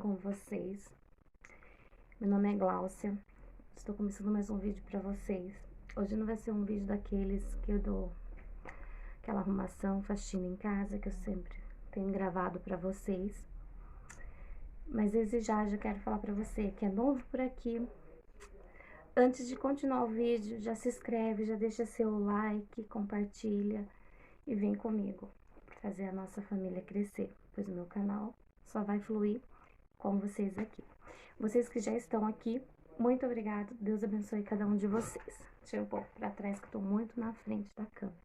com vocês? Meu nome é Gláucia, estou começando mais um vídeo pra vocês. Hoje não vai ser um vídeo daqueles que eu dou aquela arrumação, faxina em casa, que eu sempre tenho gravado pra vocês. Mas desde já quero falar pra você que é novo por aqui. Antes de continuar o vídeo, já se inscreve, já deixa seu like, compartilha e vem comigo fazer a nossa família crescer, pois o meu canal só vai fluir com vocês aqui. Vocês que já estão aqui, muito obrigado. Deus abençoe cada um de vocês. Deixa eu um pouco pra trás que eu tô muito na frente da câmera.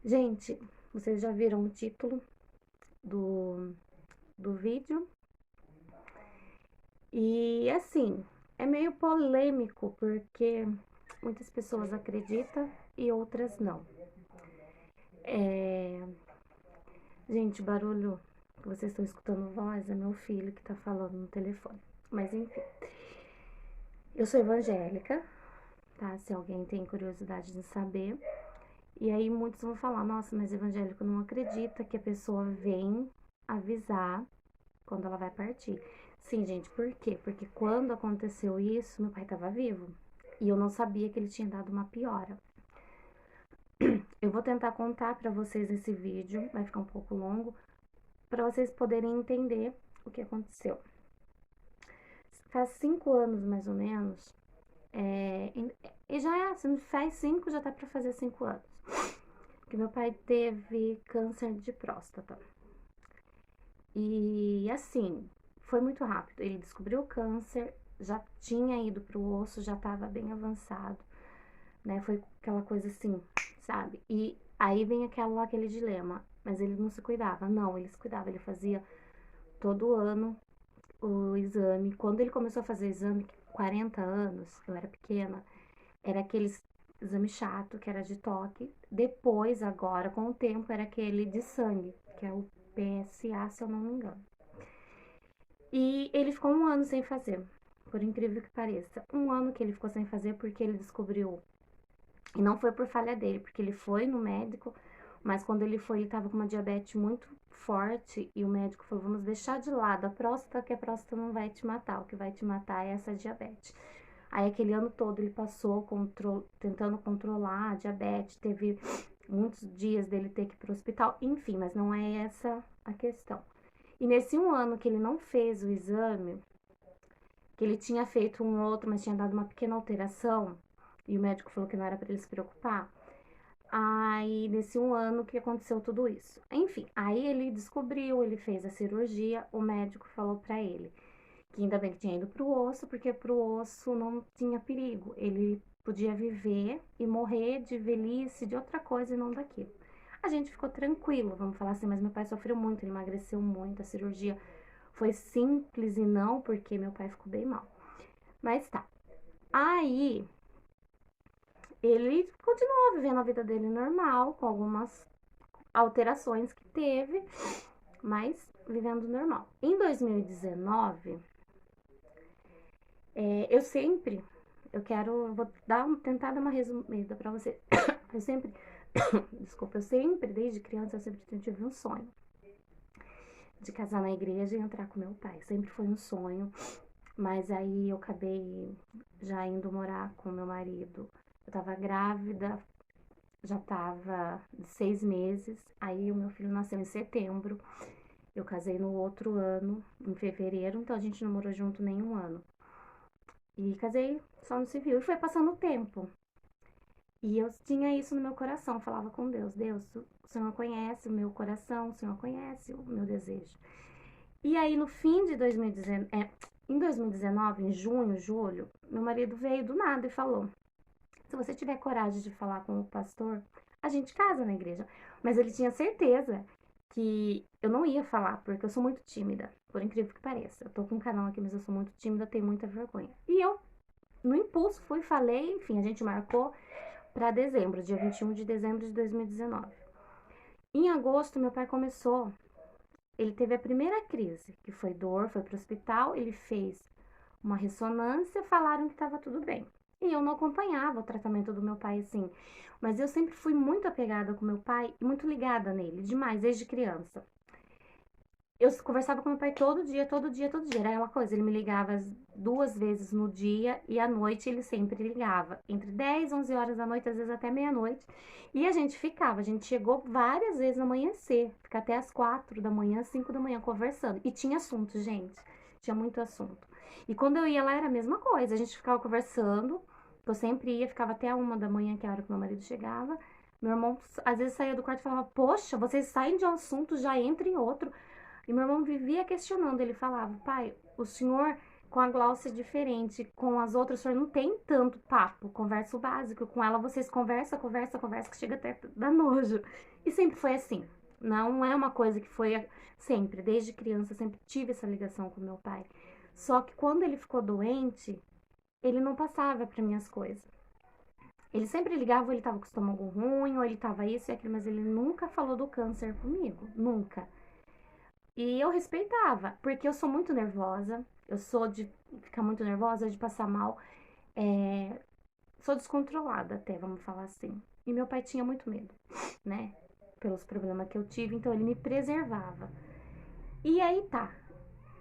Gente, vocês já viram o título do vídeo? E assim, é meio polêmico porque muitas pessoas acreditam e outras não. Gente, o barulho que vocês estão escutando voz é meu filho que tá falando no telefone. Mas enfim, eu sou evangélica, tá? Se alguém tem curiosidade de saber. E aí muitos vão falar, nossa, mas evangélico não acredita que a pessoa vem avisar quando ela vai partir. Sim, gente, por quê? Porque quando aconteceu isso, meu pai tava vivo. E eu não sabia que ele tinha dado uma piora. Eu vou tentar contar pra vocês esse vídeo, vai ficar um pouco longo, pra vocês poderem entender o que aconteceu. Faz 5 anos, mais ou menos, e já é assim, faz 5, já tá pra fazer 5 anos, que meu pai teve câncer de próstata. E assim, foi muito rápido. Ele descobriu o câncer, já tinha ido pro osso, já tava bem avançado, né? Foi aquela coisa assim, sabe? E aí vem aquele dilema, mas ele não se cuidava. Não, ele se cuidava, ele fazia todo ano o exame. Quando ele começou a fazer exame, 40 anos, eu era pequena, era aquele exame chato, que era de toque. Depois, agora, com o tempo, era aquele de sangue, que é o PSA, se eu não me engano. E ele ficou 1 ano sem fazer, por incrível que pareça. 1 ano que ele ficou sem fazer porque ele descobriu. E não foi por falha dele, porque ele foi no médico, mas quando ele foi, ele tava com uma diabetes muito forte e o médico falou, vamos deixar de lado a próstata, que a próstata não vai te matar, o que vai te matar é essa diabetes. Aí aquele ano todo ele passou tentando controlar a diabetes, teve muitos dias dele ter que ir pro hospital, enfim, mas não é essa a questão. E nesse 1 ano que ele não fez o exame, que ele tinha feito um outro, mas tinha dado uma pequena alteração, e o médico falou que não era para ele se preocupar. Aí, nesse 1 ano que aconteceu tudo isso. Enfim, aí ele descobriu, ele fez a cirurgia, o médico falou pra ele que ainda bem que tinha ido pro osso, porque pro osso não tinha perigo. Ele podia viver e morrer de velhice, de outra coisa e não daquilo. A gente ficou tranquilo, vamos falar assim, mas meu pai sofreu muito, ele emagreceu muito, a cirurgia foi simples e não, porque meu pai ficou bem mal. Mas tá. Aí, ele continuou vivendo a vida dele normal, com algumas alterações que teve, mas vivendo normal. Em 2019, vou tentar dar uma resumida pra você. Eu sempre, desde criança, eu sempre tive um sonho de casar na igreja e entrar com meu pai. Sempre foi um sonho, mas aí eu acabei já indo morar com meu marido. Eu tava grávida, já tava de 6 meses, aí o meu filho nasceu em setembro. Eu casei no outro ano, em fevereiro, então a gente não morou junto nem 1 ano. E casei só no civil. E foi passando o tempo. E eu tinha isso no meu coração. Falava com Deus: Deus, o Senhor conhece o meu coração, o Senhor conhece o meu desejo. E aí, no fim de 2019, em 2019, em junho, julho, meu marido veio do nada e falou: se você tiver coragem de falar com o pastor, a gente casa na igreja. Mas ele tinha certeza que eu não ia falar, porque eu sou muito tímida, por incrível que pareça. Eu tô com um canal aqui, mas eu sou muito tímida, tenho muita vergonha. E eu, no impulso, fui, falei, enfim, a gente marcou pra dezembro, dia 21 de dezembro de 2019. Em agosto, meu pai começou, ele teve a primeira crise, que foi dor, foi pro hospital, ele fez uma ressonância, falaram que tava tudo bem. E eu não acompanhava o tratamento do meu pai assim. Mas eu sempre fui muito apegada com meu pai e muito ligada nele, demais, desde criança. Eu conversava com meu pai todo dia, todo dia, todo dia. Era aquela coisa, ele me ligava as 2 vezes no dia e à noite ele sempre ligava. Entre 10 11 horas da noite, às vezes até meia-noite. E a gente ficava, a gente chegou várias vezes no amanhecer, fica até as 4 da manhã, 5 da manhã conversando. E tinha assunto, gente. Tinha muito assunto. E quando eu ia lá era a mesma coisa, a gente ficava conversando. Eu sempre ia, ficava até a 1 da manhã, que é a hora que meu marido chegava. Meu irmão às vezes saía do quarto e falava: Poxa, vocês saem de um assunto, já entra em outro. E meu irmão vivia questionando, ele falava: Pai, o senhor com a Glaucia é diferente, com as outras o senhor não tem tanto papo, conversa o básico, com ela vocês conversa, conversa, conversa, que chega até dar nojo. E sempre foi assim, não é uma coisa que foi sempre, desde criança eu sempre tive essa ligação com meu pai. Só que quando ele ficou doente, ele não passava para mim as coisas. Ele sempre ligava, ou ele tava com o estômago ruim, ou ele tava isso e aquilo, mas ele nunca falou do câncer comigo, nunca. E eu respeitava, porque eu sou muito nervosa, eu sou de ficar muito nervosa, de passar mal, é, sou descontrolada até, vamos falar assim. E meu pai tinha muito medo, né? Pelos problemas que eu tive, então ele me preservava. E aí tá,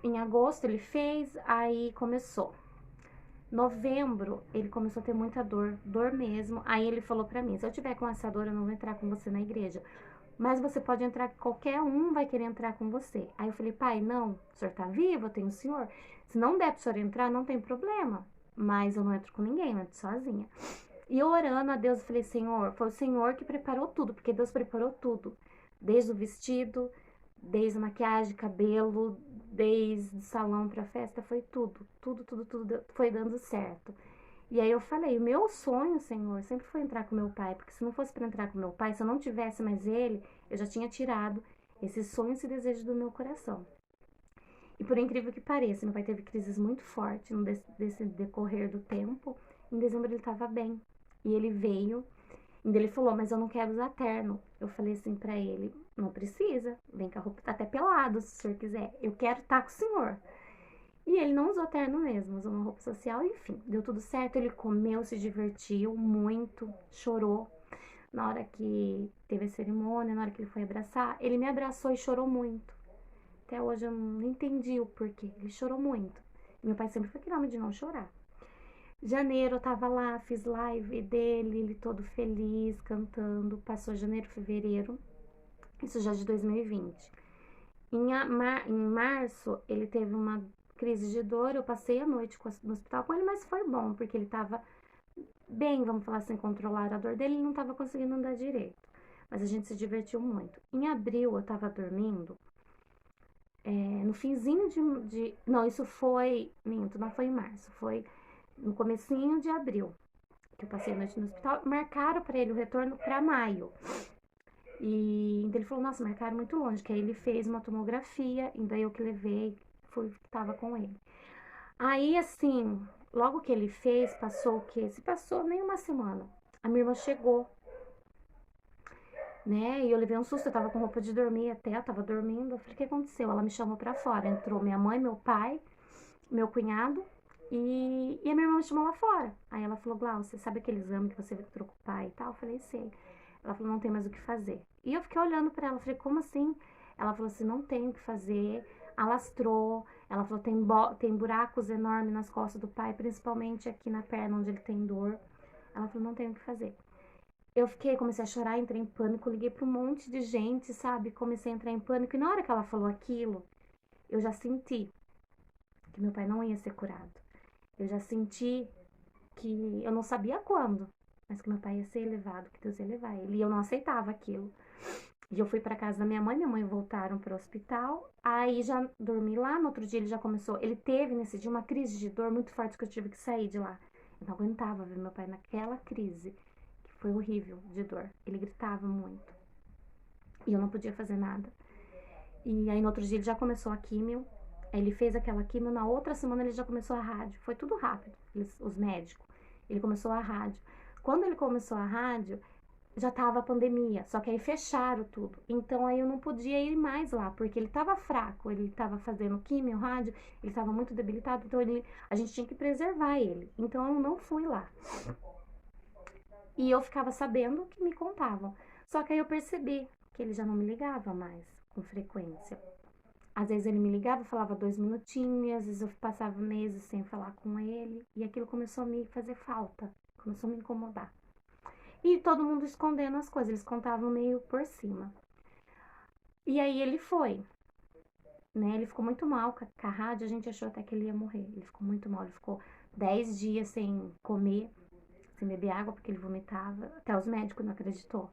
em agosto ele fez, aí começou. Novembro, ele começou a ter muita dor, dor mesmo. Aí ele falou pra mim: se eu tiver com essa dor, eu não vou entrar com você na igreja. Mas você pode entrar, qualquer um vai querer entrar com você. Aí eu falei: pai, não, o senhor tá vivo, eu tenho o senhor. Se não der pro senhor entrar, não tem problema. Mas eu não entro com ninguém, eu entro sozinha. E eu orando a Deus, eu falei: Senhor, foi o Senhor que preparou tudo, porque Deus preparou tudo. Desde o vestido, desde a maquiagem, cabelo, desde o salão pra festa, foi tudo. Tudo, tudo, tudo foi dando certo. E aí eu falei: o meu sonho, Senhor, sempre foi entrar com meu pai, porque se não fosse para entrar com meu pai, se eu não tivesse mais ele, eu já tinha tirado esse sonho, esse desejo do meu coração. E por incrível que pareça, meu pai teve crises muito fortes desse decorrer do tempo. Em dezembro ele estava bem. E ele veio, e ele falou: mas eu não quero usar terno. Eu falei assim para ele: não precisa, vem com a roupa, tá até pelado se o senhor quiser. Eu quero estar com o senhor. E ele não usou terno mesmo, usou uma roupa social, enfim, deu tudo certo. Ele comeu, se divertiu muito, chorou na hora que teve a cerimônia, na hora que ele foi abraçar. Ele me abraçou e chorou muito. Até hoje eu não entendi o porquê. Ele chorou muito. Meu pai sempre foi aquele homem de não chorar. Janeiro eu tava lá, fiz live dele, ele todo feliz, cantando. Passou janeiro, fevereiro, isso já de 2020. Em março, ele teve uma crise de dor. Eu passei a noite no hospital com ele, mas foi bom, porque ele tava bem, vamos falar assim, controlar a dor dele, ele não tava conseguindo andar direito. Mas a gente se divertiu muito. Em abril, eu tava dormindo, no finzinho Não, isso foi... Minto, não foi em março, foi no comecinho de abril, que eu passei a noite no hospital. Marcaram para ele o retorno para maio. E então ele falou: nossa, marcaram muito longe. Que aí ele fez uma tomografia, e daí eu que levei, fui que tava com ele. Aí, assim, logo que ele fez, passou o quê? Se passou nem uma semana. A minha irmã chegou, né? E eu levei um susto, eu tava com roupa de dormir até, eu tava dormindo. Eu falei: o que aconteceu? Ela me chamou pra fora. Entrou minha mãe, meu pai, meu cunhado e a minha irmã me chamou lá fora. Aí ela falou: Glaucia, você sabe aquele exame que você trocou o pai e tal? Eu falei: sei. Ela falou: não tem mais o que fazer. E eu fiquei olhando pra ela, falei: como assim? Ela falou assim: não tem o que fazer. Alastrou. Ela falou: tem buracos enormes nas costas do pai, principalmente aqui na perna onde ele tem dor. Ela falou: não tem o que fazer. Eu fiquei, comecei a chorar, entrei em pânico, liguei pra um monte de gente, sabe? Comecei a entrar em pânico. E na hora que ela falou aquilo, eu já senti que meu pai não ia ser curado. Eu já senti que eu não sabia quando, mas que meu pai ia ser levado, que Deus ia levar ele. E eu não aceitava aquilo. E eu fui para casa da minha mãe voltaram para o hospital. Aí já dormi lá, no outro dia ele já começou. Ele teve nesse dia uma crise de dor muito forte que eu tive que sair de lá. Eu não aguentava ver meu pai naquela crise, que foi horrível de dor. Ele gritava muito. E eu não podia fazer nada. E aí no outro dia ele já começou a químio. Aí ele fez aquela químio, na outra semana ele já começou a rádio. Foi tudo rápido, os médicos. Ele começou a rádio. Quando ele começou a rádio, já tava a pandemia, só que aí fecharam tudo. Então aí eu não podia ir mais lá, porque ele tava fraco, ele tava fazendo químio, rádio, ele tava muito debilitado, então a gente tinha que preservar ele. Então eu não fui lá. E eu ficava sabendo que me contavam. Só que aí eu percebi que ele já não me ligava mais com frequência. Às vezes ele me ligava, falava 2 minutinhos, e às vezes eu passava meses sem falar com ele. E aquilo começou a me fazer falta, começou a me incomodar. E todo mundo escondendo as coisas, eles contavam meio por cima. E aí ele foi, né? Ele ficou muito mal com a rádio, a gente achou até que ele ia morrer. Ele ficou muito mal, ele ficou 10 dias sem comer, sem beber água, porque ele vomitava. Até os médicos não acreditou.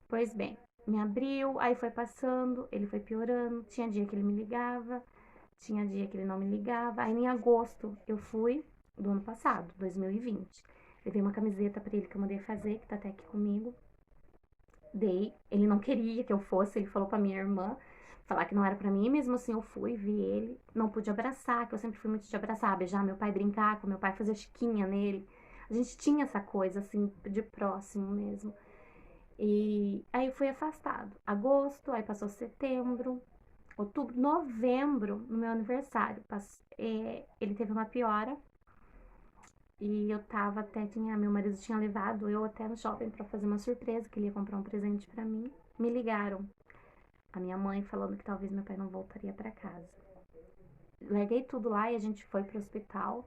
Pois bem, em abril, aí foi passando, ele foi piorando. Tinha dia que ele me ligava, tinha dia que ele não me ligava. Aí em agosto eu fui, do ano passado, 2020. Levei uma camiseta pra ele que eu mandei fazer, que tá até aqui comigo. Dei, ele não queria que eu fosse, ele falou pra minha irmã falar que não era pra mim, mesmo assim eu fui, vi ele, não pude abraçar, que eu sempre fui muito de abraçar, beijar meu pai, brincar com meu pai, fazer chiquinha nele. A gente tinha essa coisa assim de próximo mesmo. E aí fui afastado. Agosto, aí passou setembro, outubro, novembro, no meu aniversário. Ele teve uma piora e eu tava até, meu marido tinha levado eu até no shopping pra fazer uma surpresa, que ele ia comprar um presente pra mim. Me ligaram, a minha mãe falando que talvez meu pai não voltaria pra casa. Larguei tudo lá e a gente foi pro hospital.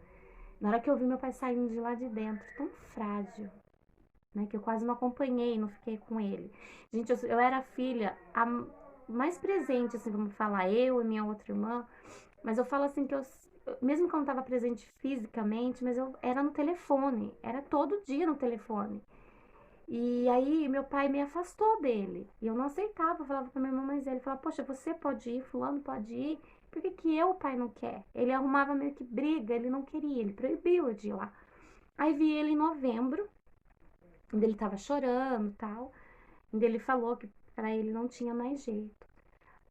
Na hora que eu vi meu pai saindo de lá de dentro, tão frágil, né, que eu quase não acompanhei, não fiquei com ele. Gente, eu era a filha a mais presente, assim, vamos falar, eu e minha outra irmã, mas eu falo assim que eu, mesmo que eu não estava presente fisicamente, mas eu era no telefone, era todo dia no telefone. E aí meu pai me afastou dele, e eu não aceitava, eu falava pra minha irmã mais velha, ele falava, poxa, você pode ir, fulano pode ir, por que que eu, o pai, não quer? Ele arrumava meio que briga, ele não queria, ele proibiu eu de ir lá. Aí vi ele em novembro, onde ele tava chorando e tal, onde ele falou que pra ele não tinha mais jeito.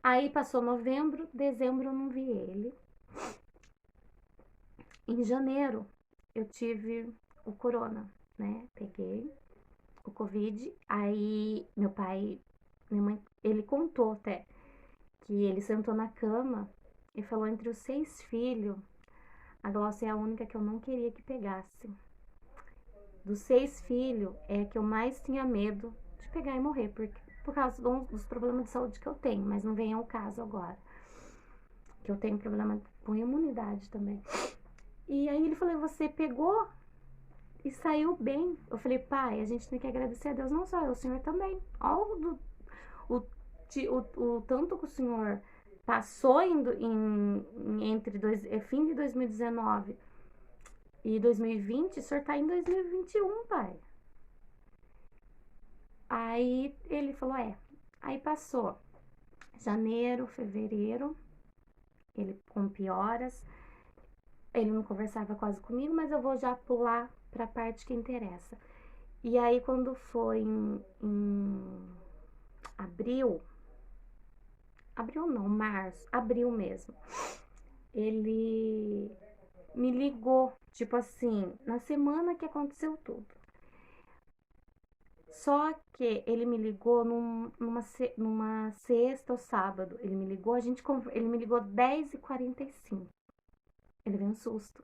Aí passou novembro, dezembro eu não vi ele. Em janeiro eu tive o corona, né? Peguei o Covid. Aí meu pai, minha mãe, ele contou até que ele sentou na cama e falou: entre os 6 filhos, a Glaucia é a única que eu não queria que pegasse. Dos 6 filhos, é a que eu mais tinha medo de pegar e morrer, porque, por causa dos problemas de saúde que eu tenho, mas não vem ao caso agora. Que eu tenho problema com imunidade também. E aí ele falou: você pegou e saiu bem. Eu falei: pai, a gente tem que agradecer a Deus, não só eu, o senhor também. Olha o tanto que o senhor passou entre fim de 2019 e 2020, o senhor tá em 2021, pai. Aí ele falou: Aí passou janeiro, fevereiro, ele com pioras. Ele não conversava quase comigo, mas eu vou já pular pra parte que interessa. E aí, quando foi em abril, abril não, março, abril mesmo, ele me ligou, tipo assim, na semana que aconteceu tudo. Só que ele me ligou numa sexta ou sábado. Ele me ligou, ele me ligou 10h45. Ele veio um susto.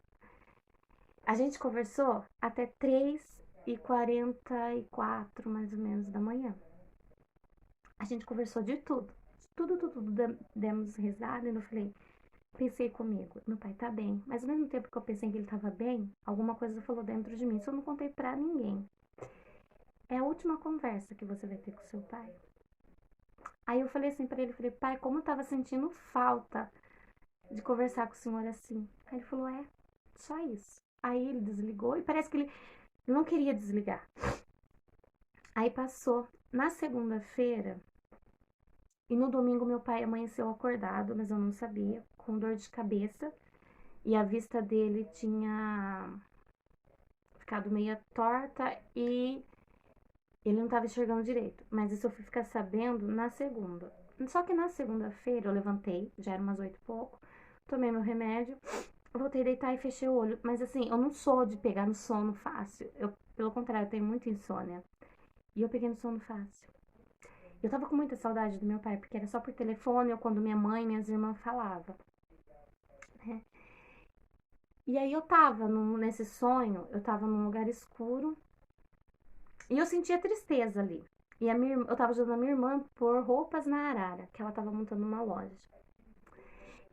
A gente conversou até 3h44, mais ou menos, da manhã. A gente conversou de tudo. Tudo. Demos risada e eu falei, pensei comigo, meu pai tá bem. Mas ao mesmo tempo que eu pensei que ele tava bem, alguma coisa falou dentro de mim. Isso eu não contei pra ninguém. É a última conversa que você vai ter com seu pai. Aí eu falei assim pra ele, falei, pai, como eu tava sentindo falta de conversar com o senhor assim. Aí ele falou, só isso. Aí ele desligou e parece que ele não queria desligar. Aí passou. Na segunda-feira e no domingo meu pai amanheceu acordado, mas eu não sabia, com dor de cabeça. E a vista dele tinha ficado meio torta e ele não estava enxergando direito. Mas isso eu fui ficar sabendo na segunda. Só que na segunda-feira eu levantei, já era umas 8 e pouco, tomei meu remédio, voltei a deitar e fechei o olho. Mas assim, eu não sou de pegar no sono fácil. Pelo contrário, eu tenho muita insônia. E eu peguei no sono fácil. Eu tava com muita saudade do meu pai, porque era só por telefone ou quando minha mãe e minhas irmãs falavam, né? E aí eu tava nesse sonho, eu tava num lugar escuro e eu sentia tristeza ali. E eu tava ajudando a minha irmã por roupas na Arara, que ela tava montando uma loja.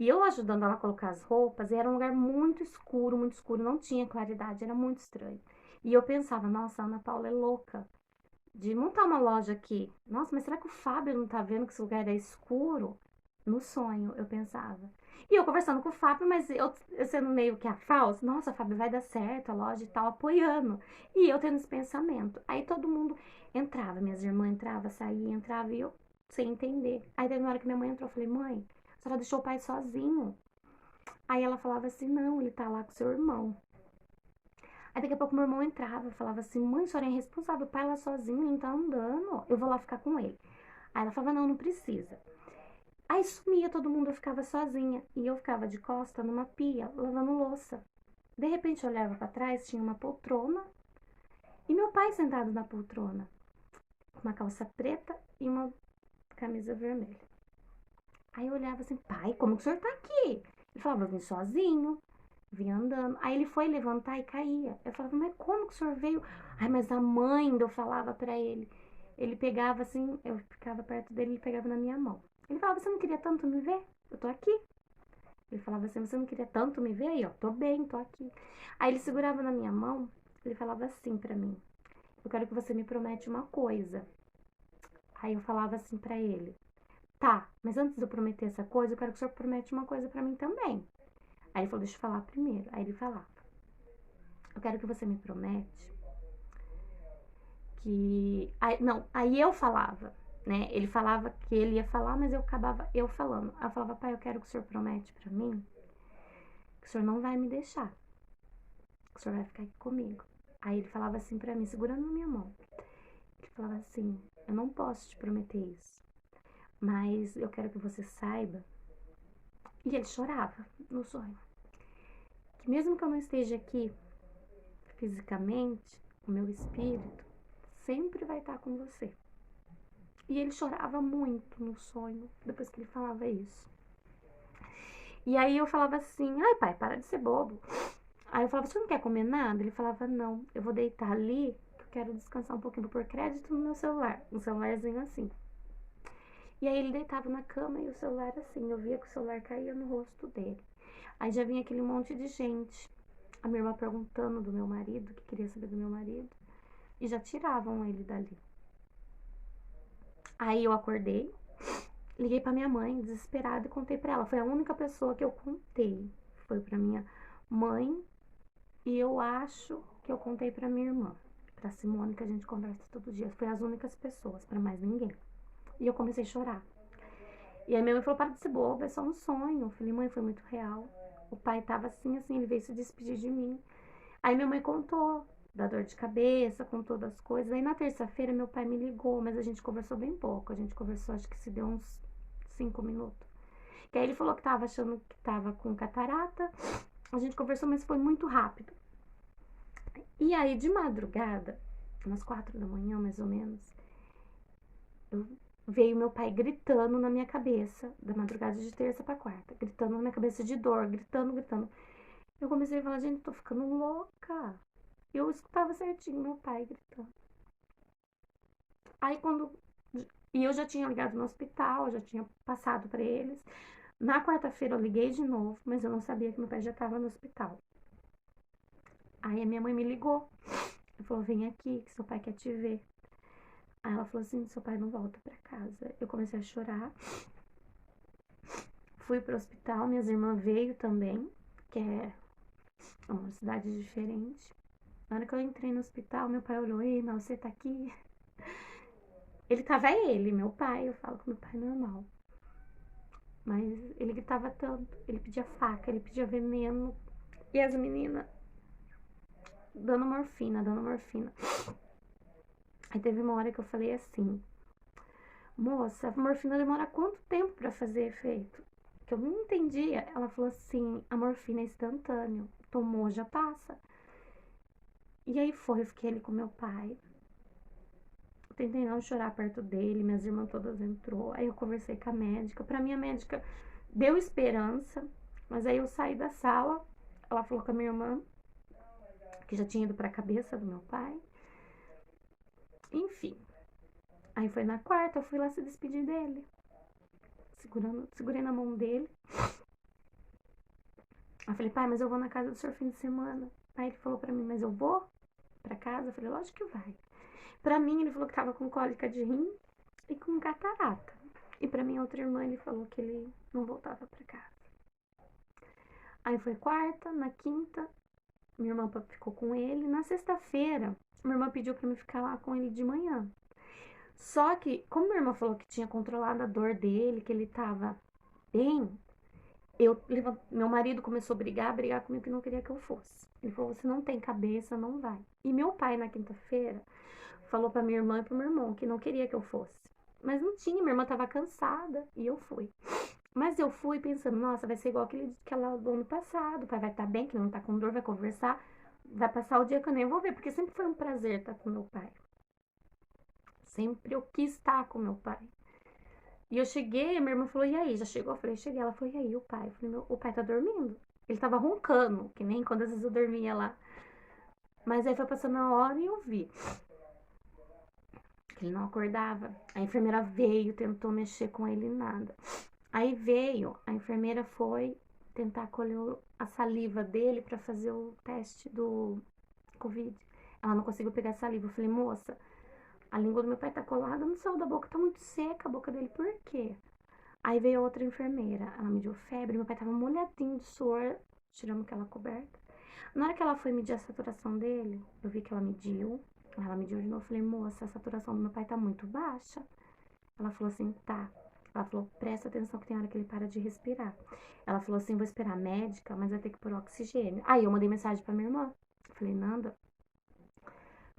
E eu ajudando ela a colocar as roupas, e era um lugar muito escuro, não tinha claridade, era muito estranho. E eu pensava, nossa, a Ana Paula é louca de montar uma loja aqui. Nossa, mas será que o Fábio não tá vendo que esse lugar é escuro? No sonho, eu pensava. E eu conversando com o Fábio, mas eu sendo meio que a falsa, nossa, Fábio, vai dar certo, a loja e tal, apoiando. E eu tendo esse pensamento. Aí todo mundo entrava, minhas irmãs entravam, saía, entrava, e eu sem entender. Aí teve uma hora que minha mãe entrou, eu falei, mãe, a senhora deixou o pai sozinho. Aí ela falava assim, não, ele tá lá com seu irmão. Aí daqui a pouco meu irmão entrava, falava assim, mãe, a senhora é irresponsável, o pai lá sozinho, ele não tá andando, eu vou lá ficar com ele. Aí ela falava, não, não precisa. Aí sumia todo mundo, eu ficava sozinha. E eu ficava de costa numa pia, lavando louça. De repente eu olhava para trás, tinha uma poltrona e meu pai sentado na poltrona, com uma calça preta e uma camisa vermelha. Aí eu olhava assim, pai, como que o senhor tá aqui? Ele falava, eu vim sozinho, vim andando. Aí ele foi levantar e caía. Eu falava, mas como que o senhor veio? Ai, mas a mãe, eu falava para ele. Ele pegava assim, eu ficava perto dele, ele pegava na minha mão. Ele falava, você não queria tanto me ver? Eu tô aqui. Ele falava assim, você não queria tanto me ver? Aí, ó, tô bem, tô aqui. Aí ele segurava na minha mão, ele falava assim pra mim, eu quero que você me promete uma coisa. Aí eu falava assim pra ele, tá, mas antes de eu prometer essa coisa, eu quero que o senhor promete uma coisa pra mim também. Aí ele falou, deixa eu falar primeiro. Aí ele falava, eu quero que você me promete que... Aí, não, aí eu falava, né? Ele falava que ele ia falar, mas eu acabava eu falando. Aí eu falava, pai, eu quero que o senhor promete pra mim que o senhor não vai me deixar, que o senhor vai ficar aqui comigo. Aí ele falava assim pra mim, segurando na minha mão. Ele falava assim, eu não posso te prometer isso, mas eu quero que você saiba. E ele chorava no sonho. Que mesmo que eu não esteja aqui fisicamente, o meu espírito sempre vai estar com você. E ele chorava muito no sonho, depois que ele falava isso. E aí eu falava assim, ai pai, para de ser bobo. Aí eu falava, você não quer comer nada? Ele falava, não, eu vou deitar ali, que eu quero descansar um pouquinho, vou pôr crédito no meu celular. Um celularzinho assim. E aí ele deitava na cama e o celular assim, eu via que o celular caía no rosto dele. Aí já vinha aquele monte de gente. A minha irmã perguntando do meu marido, que queria saber do meu marido. E já tiravam ele dali. Aí eu acordei, liguei pra minha mãe, desesperada, e contei pra ela. Foi a única pessoa que eu contei. Foi pra minha mãe e eu acho que eu contei pra minha irmã. Pra Simone, que a gente conversa todo dia. Foi as únicas pessoas, pra mais ninguém. E eu comecei a chorar. E aí minha mãe falou, para de ser boba, é só um sonho. Eu falei, mãe, foi muito real. O pai tava assim, ele veio se despedir de mim. Aí minha mãe contou da dor de cabeça, contou das coisas. Aí na terça-feira meu pai me ligou, mas a gente conversou bem pouco. A gente conversou, acho que se deu uns 5 minutos. Que aí ele falou que tava achando que tava com catarata. A gente conversou, mas foi muito rápido. E aí de madrugada, umas 4 da manhã mais ou menos, veio meu pai gritando na minha cabeça, da madrugada de terça pra quarta, gritando na minha cabeça de dor, gritando, gritando. Eu comecei a falar, gente, tô ficando louca. Eu escutava certinho meu pai gritando. Aí quando. E eu já tinha ligado no hospital, já tinha passado pra eles. Na quarta-feira eu liguei de novo, mas eu não sabia que meu pai já tava no hospital. Aí a minha mãe me ligou. Ela falou, vem aqui, que seu pai quer te ver. Aí ela falou assim, seu pai não volta pra casa. Eu comecei a chorar. Fui pro hospital, minhas irmãs veio também, que é uma cidade diferente. Na hora que eu entrei no hospital, meu pai olhou, ei, mas você tá aqui? Ele tava ele, meu pai, eu falo com meu pai normal. Mas ele gritava tanto, ele pedia faca, ele pedia veneno. E as meninas dando morfina, dando morfina. Aí teve uma hora que eu falei assim, moça, a morfina demora quanto tempo pra fazer efeito? Que eu não entendia. Ela falou assim, a morfina é instantâneo, tomou, já passa. E aí foi, eu fiquei ali com meu pai. Tentei não chorar perto dele, minhas irmãs todas entrou. Aí eu conversei com a médica. Pra mim a médica deu esperança, mas aí eu saí da sala. Ela falou com a minha irmã, que já tinha ido pra cabeça do meu pai. Enfim. Aí foi na quarta, eu fui lá se despedir dele. Segurei na mão dele. Eu falei, pai, mas eu vou na casa do senhor fim de semana. Aí ele falou pra mim, mas eu vou pra casa? Eu falei, lógico que vai. Pra mim, ele falou que tava com cólica de rim e com catarata. E pra minha outra irmã, ele falou que ele não voltava pra casa. Aí foi quarta, na quinta, minha irmã ficou com ele. Na sexta-feira, minha irmã pediu pra mim ficar lá com ele de manhã. Só que, como minha irmã falou que tinha controlado a dor dele, que ele tava bem, meu marido começou a brigar comigo que não queria que eu fosse. Ele falou, você não tem cabeça, não vai. E meu pai, na quinta-feira, falou pra minha irmã e pro meu irmão que não queria que eu fosse. Mas não tinha, minha irmã tava cansada e eu fui. Mas eu fui pensando, nossa, vai ser igual aquela do ano passado. O pai vai estar bem, que não tá com dor, vai conversar. Vai passar o dia que eu nem vou ver, porque sempre foi um prazer estar com meu pai. Sempre eu quis estar com meu pai. E eu cheguei, minha irmã falou, e aí? Já chegou? Eu falei, cheguei. Ela falou, e aí, o pai? Eu falei, o pai tá dormindo. Ele tava roncando, que nem quando às vezes eu dormia lá. Mas aí foi passando a hora e eu vi. Ele não acordava. A enfermeira veio, tentou mexer com ele, nada. Aí veio, a enfermeira foi tentar colher a saliva dele pra fazer o teste do Covid. Ela não conseguiu pegar a saliva. Eu falei, moça, a língua do meu pai tá colada no céu da boca, tá muito seca a boca dele, por quê? Aí veio outra enfermeira, ela mediu febre, meu pai tava molhadinho de suor, tiramos aquela coberta. Na hora que ela foi medir a saturação dele, eu vi que ela mediu de novo, eu falei, moça, a saturação do meu pai tá muito baixa. Ela falou assim, tá. Ela falou, presta atenção que tem hora que ele para de respirar. Ela falou assim, vou esperar a médica, mas vai ter que pôr oxigênio. Aí eu mandei mensagem pra minha irmã. Falei, Nanda,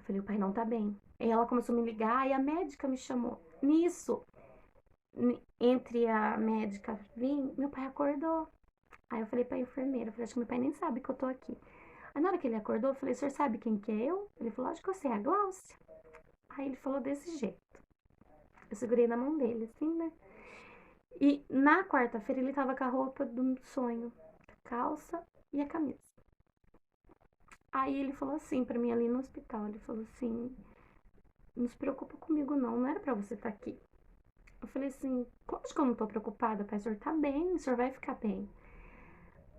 falei, o pai não tá bem. Aí ela começou a me ligar e a médica me chamou. Nisso, entre a médica vir, meu pai acordou. Aí eu falei pra enfermeira, falei, acho que meu pai nem sabe que eu tô aqui. Aí na hora que ele acordou, eu falei, o senhor sabe quem que é eu? Ele falou, acho que você é a Gláucia. Aí ele falou desse jeito. Eu segurei na mão dele, assim, né? E na quarta-feira ele tava com a roupa do sonho, a calça e a camisa. Aí ele falou assim pra mim ali no hospital, ele falou assim, não se preocupa comigo não era pra você estar aqui. Eu falei assim, lógico que eu não tô preocupada, pai, o senhor tá bem, o senhor vai ficar bem.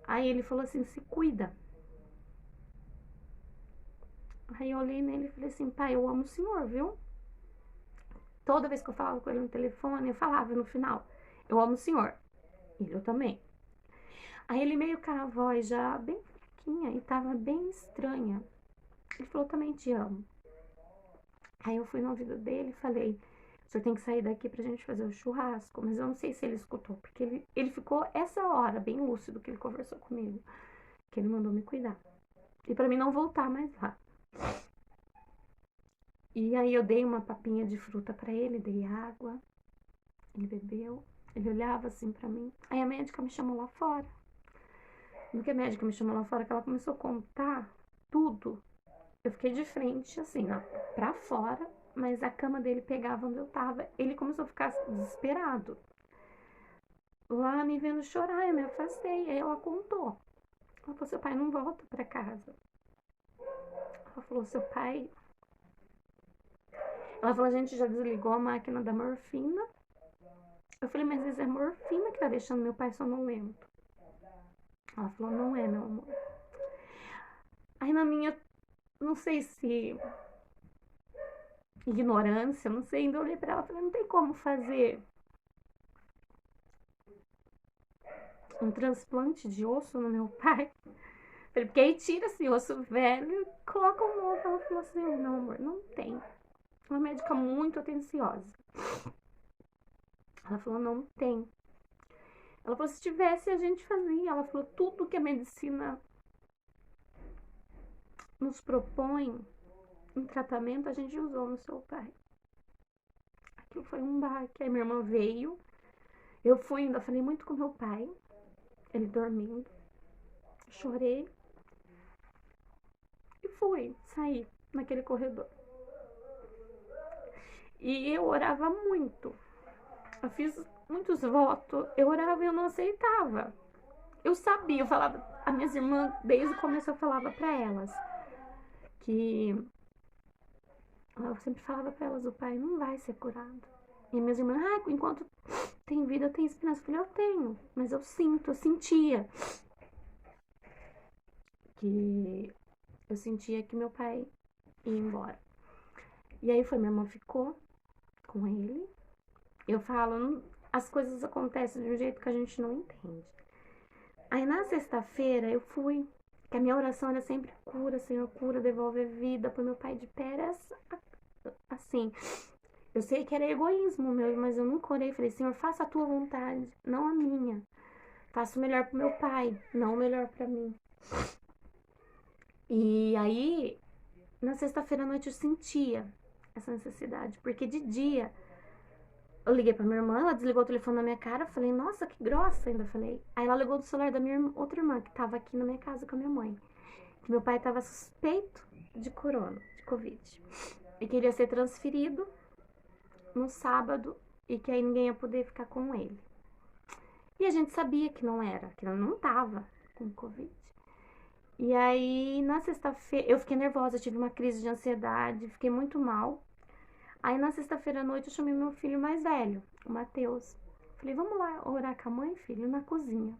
Aí ele falou assim, se cuida. Aí eu olhei nele e falei assim, pai, eu amo o senhor, viu? Toda vez que eu falava com ele no telefone, eu falava no final, eu amo o senhor. E eu também. Aí ele meio com a voz já bem fraquinha e tava bem estranha. Ele falou, também te amo. Aí eu fui no ouvido dele e falei, o senhor tem que sair daqui pra gente fazer o churrasco. Mas eu não sei se ele escutou, porque ele ficou essa hora bem lúcido que ele conversou comigo. Que ele mandou me cuidar. E pra mim não voltar mais lá. E aí eu dei uma papinha de fruta pra ele, dei água. Ele bebeu. Ele olhava assim pra mim. Aí a médica me chamou lá fora. No que a médica me chamou lá fora, que ela começou a contar tudo. Eu fiquei de frente, assim, pra fora, mas a cama dele pegava onde eu tava. Ele começou a ficar desesperado. Lá me vendo chorar, eu me afastei. Aí ela contou. Ela falou, seu pai não volta pra casa. Ela falou, seu pai... Ela falou, a gente já desligou a máquina da morfina. Eu falei, mas às vezes é morfina que tá deixando meu pai sonolento. Ela falou, não é, meu amor. Aí na minha, não sei se ignorância, não sei, ainda olhei pra ela e falei, não tem como fazer um transplante de osso no meu pai? Falei, porque aí tira esse osso velho e coloca um novo. Ela falou assim, meu amor, não tem. Uma médica muito atenciosa. Ela falou, não tem. Ela falou, se tivesse, a gente fazia. Ela falou, tudo que a medicina nos propõe em tratamento, a gente usou no seu pai. Aquilo foi um baque. Aí minha irmã veio. Eu fui ainda, falei muito com meu pai. Ele dormindo. Chorei. E fui, saí naquele corredor. E eu orava muito. Eu fiz muitos votos. Eu orava e eu não aceitava. Eu sabia, eu falava. As minhas irmãs, desde o começo, eu falava pra elas que. Eu sempre falava pra elas: o pai não vai ser curado. E minhas irmãs, enquanto tem vida, eu tenho esperança. Eu falei: eu tenho, mas eu sinto, eu sentia. porque eu sentia que meu pai ia embora. E aí minha irmã ficou com ele. Eu falo, as coisas acontecem de um jeito que a gente não entende. Aí na sexta-feira eu fui, que a minha oração era sempre cura, Senhor, cura, devolve a vida, põe meu pai de pé. Era assim, eu sei que era egoísmo meu, mas eu nunca orei. Falei, Senhor, faça a tua vontade, não a minha. Faça o melhor pro meu pai, não o melhor pra mim. E aí, na sexta-feira à noite eu sentia essa necessidade, porque de dia eu liguei pra minha irmã, ela desligou o telefone na minha cara, falei, nossa, que grossa, ainda falei. Aí ela ligou do celular da minha outra irmã, que tava aqui na minha casa com a minha mãe. Que meu pai tava suspeito de corona, de Covid. E queria ser transferido no sábado e que aí ninguém ia poder ficar com ele. E a gente sabia que não era, que ele não tava com Covid. E aí, na sexta-feira, eu fiquei nervosa, tive uma crise de ansiedade, fiquei muito mal. Aí, na sexta-feira à noite, eu chamei meu filho mais velho, o Matheus. Falei, vamos lá orar com a mãe, filho, na cozinha.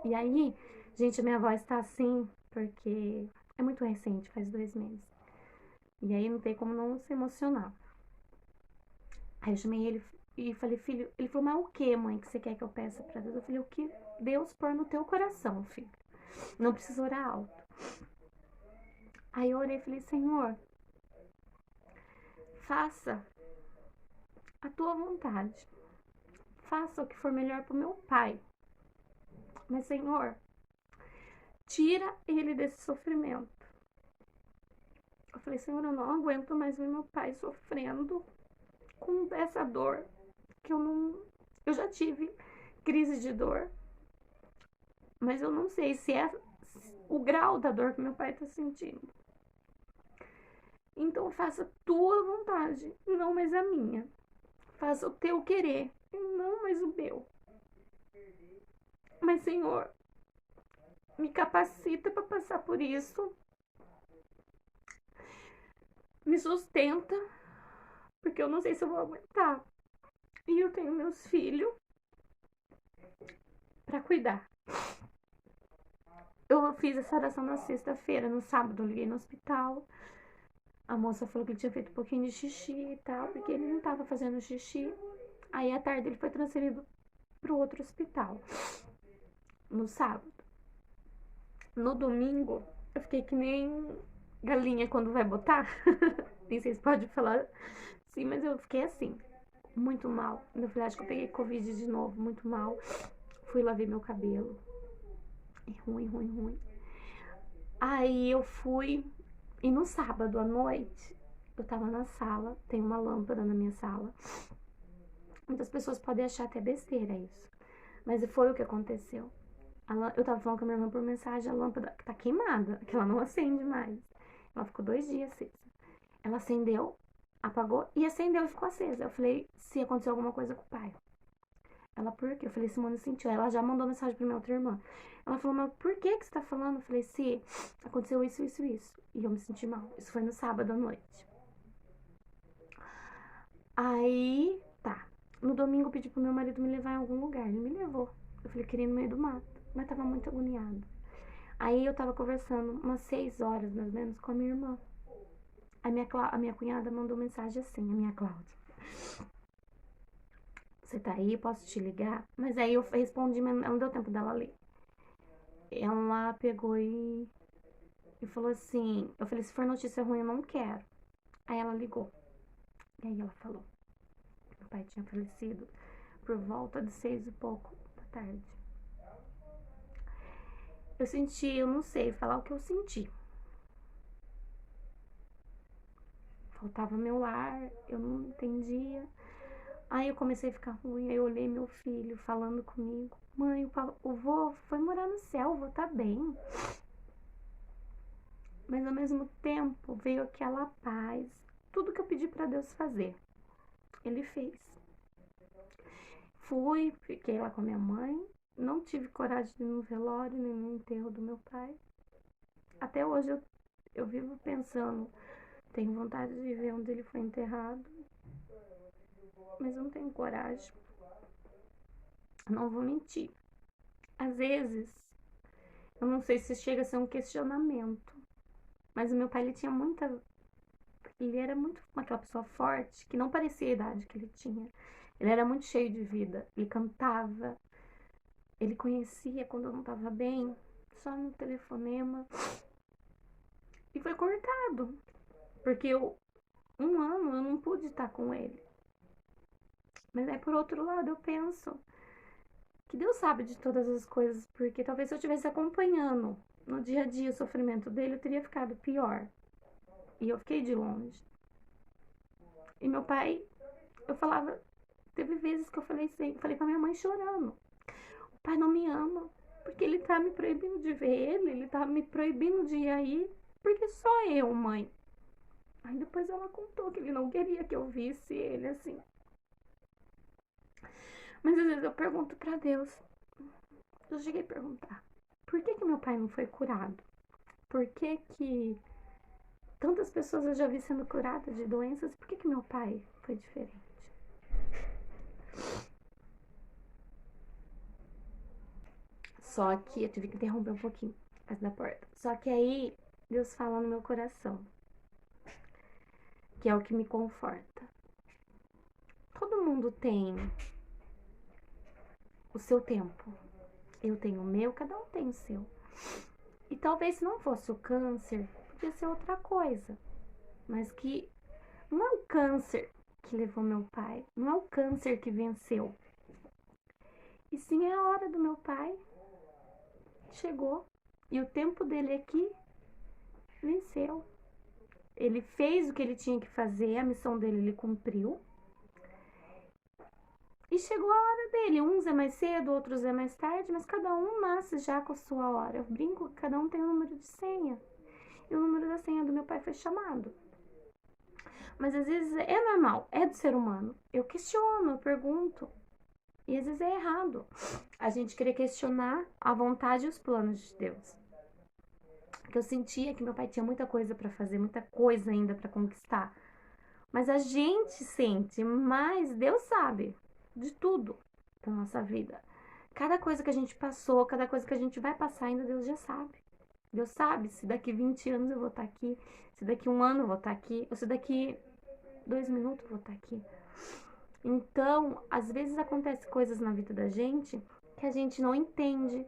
E aí, gente, a minha voz tá assim, porque é muito recente, faz 2 meses. E aí, não tem como não se emocionar. Aí, eu chamei ele e falei, filho, ele falou, mas o que, mãe, que você quer que eu peça pra Deus? Eu falei, o que Deus pôr no teu coração, filho. Não precisa orar alto. Aí eu orei e falei, Senhor, faça a tua vontade. Faça o que for melhor pro meu pai. Mas, Senhor, tira ele desse sofrimento. Eu falei, Senhor, eu não aguento mais ver meu pai sofrendo com essa dor que eu já tive crise de dor, mas eu não sei se é o grau da dor que meu pai tá sentindo. Então faça a tua vontade, não mais a minha. Faça o teu querer, não mais o meu. Mas, Senhor, me capacita para passar por isso. Me sustenta, porque eu não sei se eu vou aguentar. E eu tenho meus filhos para cuidar. Eu fiz essa oração na sexta-feira, no sábado eu liguei no hospital. A moça falou que ele tinha feito um pouquinho de xixi e tal, porque ele não tava fazendo xixi. Aí à tarde ele foi transferido pro outro hospital, no sábado. No domingo, eu fiquei que nem galinha quando vai botar. Nem sei se pode falar sim, mas eu fiquei assim, muito mal. Eu falei, acho que eu peguei Covid de novo, muito mal. Fui lá ver meu cabelo. É ruim, ruim, ruim. Aí eu fui, e no sábado à noite, eu tava na sala, tem uma lâmpada na minha sala. Muitas pessoas podem achar até besteira isso, mas foi o que aconteceu. Eu tava falando com a minha irmã por mensagem, a lâmpada tá queimada, que ela não acende mais. Ela ficou 2 dias acesa. Ela acendeu, apagou e acendeu e ficou acesa. Eu falei, se aconteceu alguma coisa com o pai. Ela, por quê? Eu falei, Simone sentiu. Ela já mandou mensagem pra minha outra irmã. Ela falou, mas por que você tá falando? Eu falei, se aconteceu isso, isso, isso. E eu me senti mal. Isso foi no sábado à noite. Aí, tá. No domingo eu pedi pro meu marido me levar em algum lugar. Ele me levou. Eu falei, queria ir no meio do mato. Mas tava muito agoniado. Aí eu tava conversando umas 6 horas, mais ou menos, com a minha irmã. A minha cunhada mandou mensagem assim, a minha Cláudia. Você tá aí? Posso te ligar? Mas aí eu respondi, mas não deu tempo dela ler. Ela pegou e falou assim, eu falei, se for notícia ruim, eu não quero. Aí ela ligou. E aí ela falou que meu pai tinha falecido por volta de 6 e pouco da tarde. Eu senti, eu não sei falar o que eu senti. Faltava meu ar, eu não entendia. Aí eu comecei a ficar ruim, aí eu olhei meu filho falando comigo. Mãe, o vô foi morar no céu, o vô tá bem. Mas ao mesmo tempo veio aquela paz. Tudo que eu pedi pra Deus fazer, Ele fez. Fui, fiquei lá com a minha mãe. Não tive coragem de ir no velório, nem no enterro do meu pai. Até hoje eu vivo pensando, tenho vontade de ver onde ele foi enterrado, mas não tenho coragem. Não vou mentir. Às vezes, eu não sei se chega a ser um questionamento, mas o meu pai, ele era muito aquela pessoa forte, que não parecia a idade que ele tinha. Ele era muito cheio de vida, ele cantava, ele conhecia quando eu não tava bem, só no telefonema. E foi cortado, porque um ano eu não pude estar com ele. Mas aí, por outro lado, eu penso que Deus sabe de todas as coisas, porque talvez se eu estivesse acompanhando no dia a dia o sofrimento dele, eu teria ficado pior. E eu fiquei de longe. E meu pai, eu falava, teve vezes que eu falei com a minha mãe chorando. O pai não me ama, porque ele tá me proibindo de ver ele tá me proibindo de ir aí, porque só eu, mãe. Aí depois ela contou que ele não queria que eu visse ele assim. Mas às vezes eu pergunto pra Deus, eu cheguei a perguntar, por que meu pai não foi curado? Por que tantas pessoas eu já vi sendo curadas de doenças, por que meu pai foi diferente? Só que eu tive que interromper um pouquinho antes da porta. Só que aí Deus fala no meu coração, que é o que me conforta. Todo mundo tem o seu tempo. Eu tenho o meu, cada um tem o seu. E talvez se não fosse o câncer, podia ser outra coisa. Mas que não é o câncer que levou meu pai, não é o câncer que venceu. E sim é a hora do meu pai. Chegou. E o tempo dele aqui venceu. Ele fez o que ele tinha que fazer, a missão dele ele cumpriu. E chegou a hora dele. Uns é mais cedo, outros é mais tarde, mas cada um nasce já com a sua hora. Eu brinco que cada um tem um número de senha. E o número da senha do meu pai foi chamado. Mas às vezes é normal, é do ser humano. Eu questiono, eu pergunto. E às vezes é errado a gente querer questionar a vontade e os planos de Deus. Porque eu sentia que meu pai tinha muita coisa para fazer, muita coisa ainda para conquistar. Mas a gente sente, mas Deus sabe de tudo da nossa vida. Cada coisa que a gente passou, cada coisa que a gente vai passar, ainda Deus já sabe. Deus sabe se daqui 20 anos eu vou estar aqui, se daqui um ano eu vou estar aqui, ou se daqui 2 minutos eu vou estar aqui. Então, às vezes acontecem coisas na vida da gente que a gente não entende,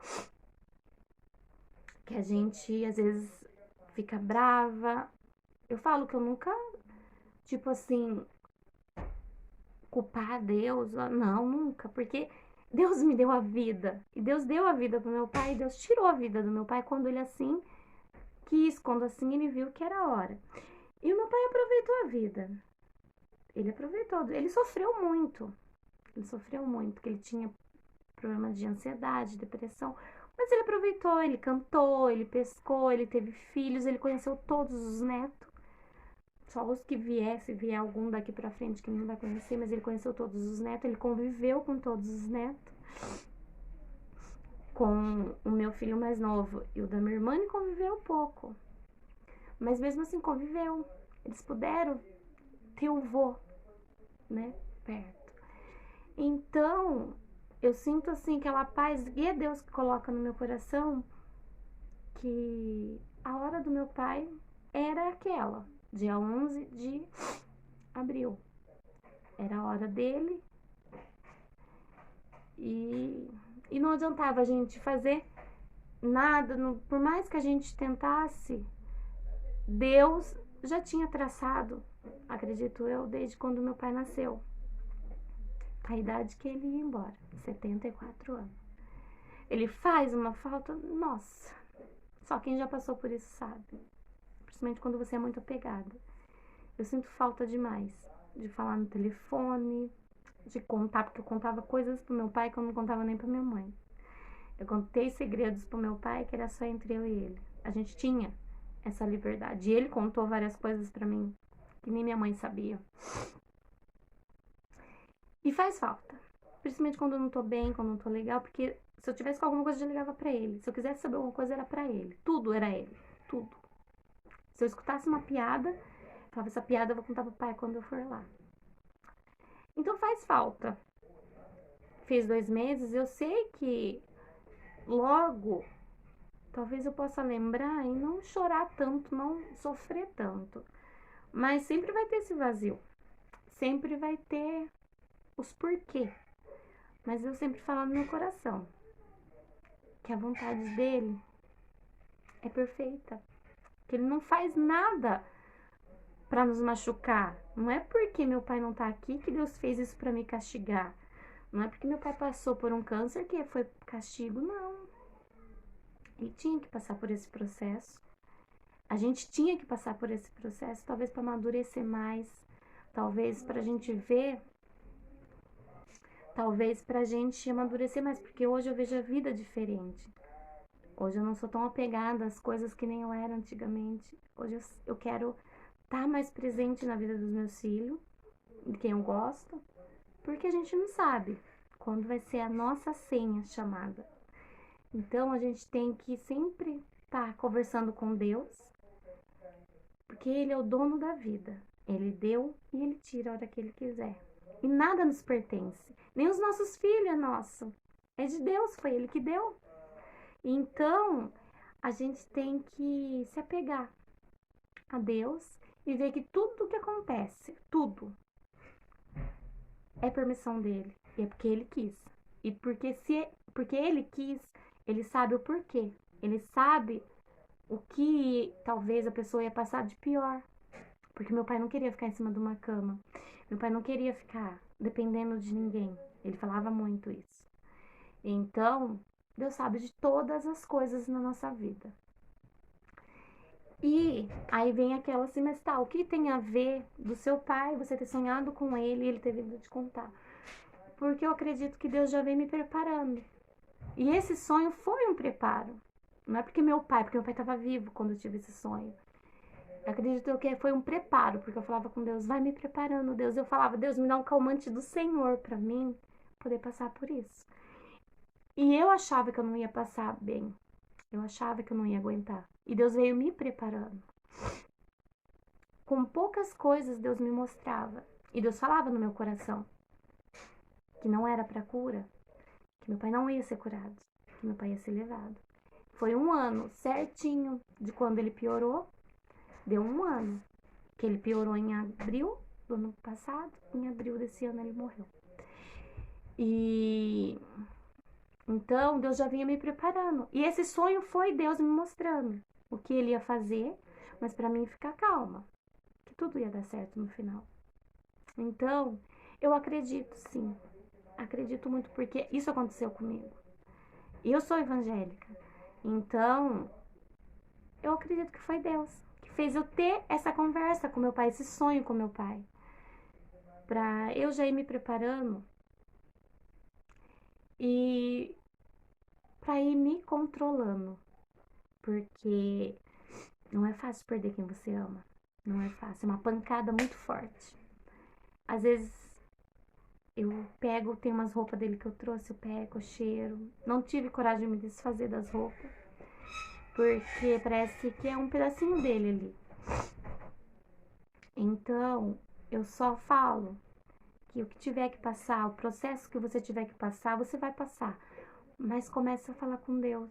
que a gente às vezes fica brava. Eu falo que eu nunca, tipo assim, culpar Deus, não, nunca, porque Deus me deu a vida, e Deus deu a vida pro meu pai, e Deus tirou a vida do meu pai quando ele assim quis, quando assim ele viu que era a hora. E o meu pai aproveitou a vida. Ele aproveitou, ele sofreu muito. Ele sofreu muito, porque ele tinha problemas de ansiedade, depressão. Mas ele aproveitou, ele cantou, ele pescou, ele teve filhos, ele conheceu todos os netos. Só os que se vier algum daqui pra frente que não vai conhecer, mas ele conheceu todos os netos, ele conviveu com todos os netos. Com o meu filho mais novo e o da minha irmã, ele conviveu pouco. Mas mesmo assim conviveu. Eles puderam ter o vô, né, perto. Então, eu sinto assim aquela paz, e é Deus que coloca no meu coração que a hora do meu pai era aquela, dia 11 de abril. Era a hora dele e não adiantava a gente fazer nada, por mais que a gente tentasse, Deus já tinha traçado, acredito eu, desde quando meu pai nasceu. A idade que ele ia embora, 74 anos. Ele faz uma falta, nossa, só quem já passou por isso sabe. Principalmente quando você é muito apegada. Eu sinto falta demais de falar no telefone, de contar, porque eu contava coisas pro meu pai que eu não contava nem pra minha mãe. Eu contei segredos pro meu pai que era só entre eu e ele. A gente tinha essa liberdade. E ele contou várias coisas pra mim que nem minha mãe sabia. E faz falta. Principalmente quando eu não tô bem, quando eu não tô legal, porque se eu tivesse com alguma coisa, eu já ligava pra ele. Se eu quisesse saber alguma coisa, era pra ele. Tudo era ele. Tudo. Se eu escutasse uma piada, eu falava, essa piada eu vou contar pro pai quando eu for lá. Então faz falta. Fez 2 meses, eu sei que logo, talvez eu possa lembrar e não chorar tanto, não sofrer tanto. Mas sempre vai ter esse vazio. Sempre vai ter os porquê. Mas eu sempre falo no meu coração que a vontade dele é perfeita. Que ele não faz nada para nos machucar. Não é porque meu pai não tá aqui que Deus fez isso para me castigar. Não é porque meu pai passou por um câncer que foi castigo, não. Ele tinha que passar por esse processo. A gente tinha que passar por esse processo, talvez para amadurecer mais, talvez para a gente ver, talvez para a gente amadurecer mais, porque hoje eu vejo a vida diferente. Hoje eu não sou tão apegada às coisas que nem eu era antigamente. Hoje eu quero estar mais presente na vida dos meus filhos, de quem eu gosto, porque a gente não sabe quando vai ser a nossa senha chamada. Então a gente tem que sempre estar conversando com Deus, porque Ele é o dono da vida. Ele deu e Ele tira a hora que Ele quiser. E nada nos pertence. Nem os nossos filhos é nosso. É de Deus, foi Ele que deu. Então, a gente tem que se apegar a Deus e ver que tudo que acontece, tudo, é permissão dele. E é porque Ele quis. E porque Ele quis, Ele sabe o porquê. Ele sabe o que talvez a pessoa ia passar de pior. Porque meu pai não queria ficar em cima de uma cama. Meu pai não queria ficar dependendo de ninguém. Ele falava muito isso. Então, Deus sabe de todas as coisas na nossa vida. E aí vem aquela assim, mas tá, o que tem a ver do seu pai, você ter sonhado com ele e ele ter vindo te contar? Porque eu acredito que Deus já vem me preparando. E esse sonho foi um preparo. Não é porque meu pai estava vivo quando eu tive esse sonho. Eu acredito que foi um preparo, porque eu falava com Deus, vai me preparando, Deus. Eu falava, Deus, me dá um calmante do Senhor pra mim poder passar por isso. E eu achava que eu não ia passar bem. Eu achava que eu não ia aguentar. E Deus veio me preparando. Com poucas coisas Deus me mostrava. E Deus falava no meu coração que não era pra cura, que meu pai não ia ser curado, que meu pai ia ser levado. Foi um ano certinho de quando ele piorou. Deu um ano que ele piorou em abril do ano passado. Em abril desse ano ele morreu. E então Deus já vinha me preparando. E esse sonho foi Deus me mostrando o que ele ia fazer, mas para mim ficar calma, que tudo ia dar certo no final. Então, eu acredito sim. Acredito muito porque isso aconteceu comigo. E eu sou evangélica. Então, eu acredito que foi Deus que fez eu ter essa conversa com meu pai, esse sonho com meu pai. Pra eu já ir me preparando e pra ir me controlando. Porque não é fácil perder quem você ama. Não é fácil. É uma pancada muito forte. Às vezes eu pego, tem umas roupas dele que eu trouxe, eu pego, eu cheiro. Não tive coragem de me desfazer das roupas. Porque parece que é um pedacinho dele ali. Então, eu só falo que o que tiver que passar, o processo que você tiver que passar, você vai passar. Mas começa a falar com Deus.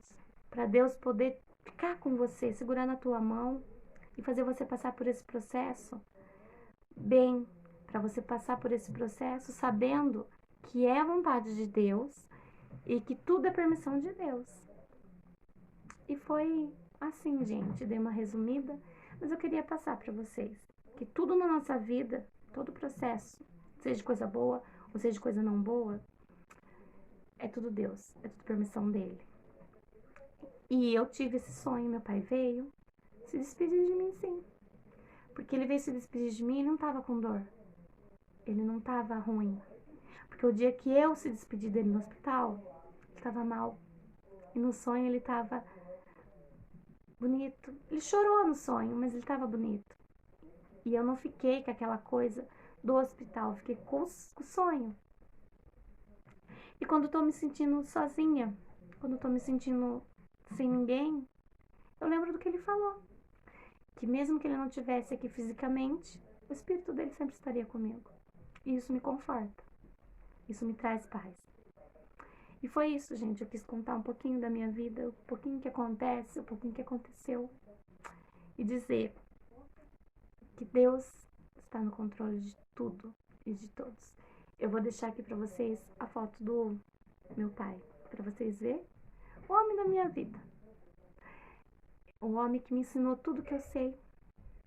Para Deus poder ficar com você, segurar na tua mão e fazer você passar por esse processo bem. Para você passar por esse processo sabendo que é a vontade de Deus e que tudo é permissão de Deus. E foi assim, gente. Dei uma resumida, mas eu queria passar para vocês que tudo na nossa vida, todo processo, seja de coisa boa ou seja de coisa não boa, é tudo Deus, é tudo permissão dele. E eu tive esse sonho, meu pai veio se despedir de mim, sim. Porque ele veio se despedir de mim e não tava com dor. Ele não tava ruim. Porque o dia que eu se despedi dele no hospital, ele tava mal. E no sonho ele tava bonito. Ele chorou no sonho, mas ele tava bonito. E eu não fiquei com aquela coisa do hospital, fiquei com o sonho. E quando eu tô me sentindo sozinha, quando eu tô me sentindo sem ninguém, eu lembro do que ele falou. Que mesmo que ele não estivesse aqui fisicamente, o espírito dele sempre estaria comigo. E isso me conforta. Isso me traz paz. E foi isso, gente. Eu quis contar um pouquinho da minha vida, um pouquinho que acontece, um pouquinho que aconteceu. E dizer que Deus está no controle de tudo e de todos. Eu vou deixar aqui pra vocês a foto do meu pai, pra vocês verem. O homem da minha vida. O homem que me ensinou tudo que eu sei.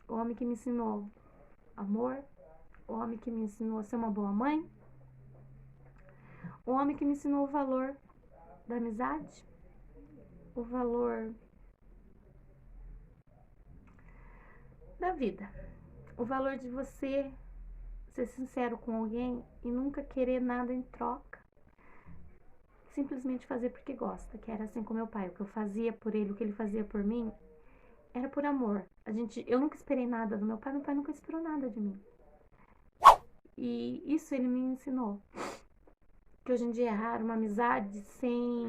O homem que me ensinou amor. O homem que me ensinou a ser uma boa mãe. O homem que me ensinou o valor da amizade. O valor da vida. O valor de você ser sincero com alguém e nunca querer nada em troca. Simplesmente fazer porque gosta, que era assim com meu pai. O que eu fazia por ele, o que ele fazia por mim, era por amor. Eu nunca esperei nada do meu pai nunca esperou nada de mim. E isso ele me ensinou. Que hoje em dia é raro uma amizade sem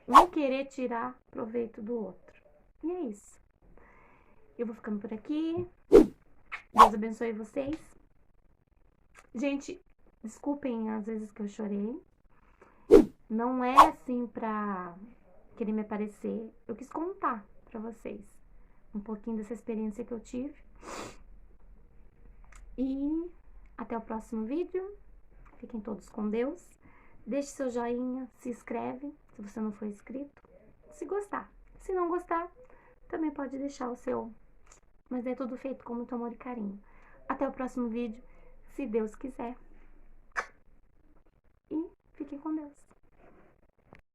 um querer tirar proveito do outro. E é isso. Eu vou ficando por aqui. Deus abençoe vocês. Gente, desculpem as vezes que eu chorei. Não é assim pra querer me aparecer. Eu quis contar pra vocês um pouquinho dessa experiência que eu tive. E até o próximo vídeo. Fiquem todos com Deus. Deixe seu joinha, se inscreve se você não for inscrito. Se gostar. Se não gostar, também pode deixar o seu. Mas é tudo feito com muito amor e carinho. Até o próximo vídeo, se Deus quiser. E fiquem com Deus.